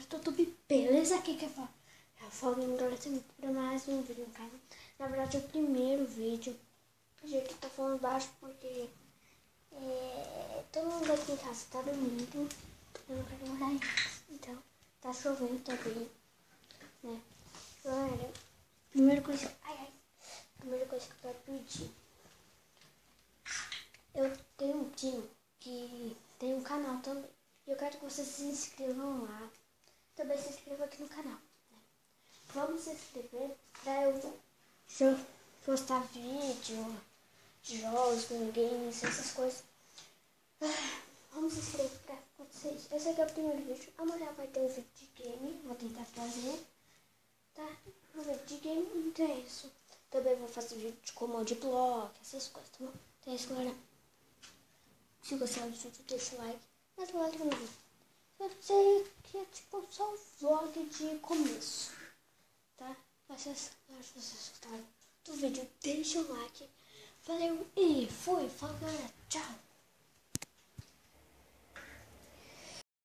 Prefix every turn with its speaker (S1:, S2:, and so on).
S1: do YouTube, beleza? Aqui que eu falo galera, para mais um vídeo no canal. Na verdade é o primeiro vídeo. O jeito que tá falando baixo porque todo mundo aqui em casa tá dormindo. Eu não quero morar em casa, então tá chovendo também, né? Galera, primeira coisa que eu quero pedir. Eu tenho um tio que tem um canal também. E eu quero que vocês se inscrevam lá. Também se inscreva aqui no canal, né? Vamos se inscrever para eu postar vídeo de jogos, games, essas coisas. Vamos se inscrever para vocês. Esse aqui é o primeiro vídeo. Amanhã vai ter um vídeo de game. Vou tentar fazer, tá? Um vídeo de game, então é isso. Também vou fazer vídeo de comando de bloco, essas coisas, tá bom? Então é isso, galera. Se gostar do vídeo, deixa o like. Mas o like no vídeo. Eu sei que é tipo só um vlog de começo, tá? Mas se vocês gostaram do vídeo, deixa o like. Valeu e fui. Fala, galera. Tchau.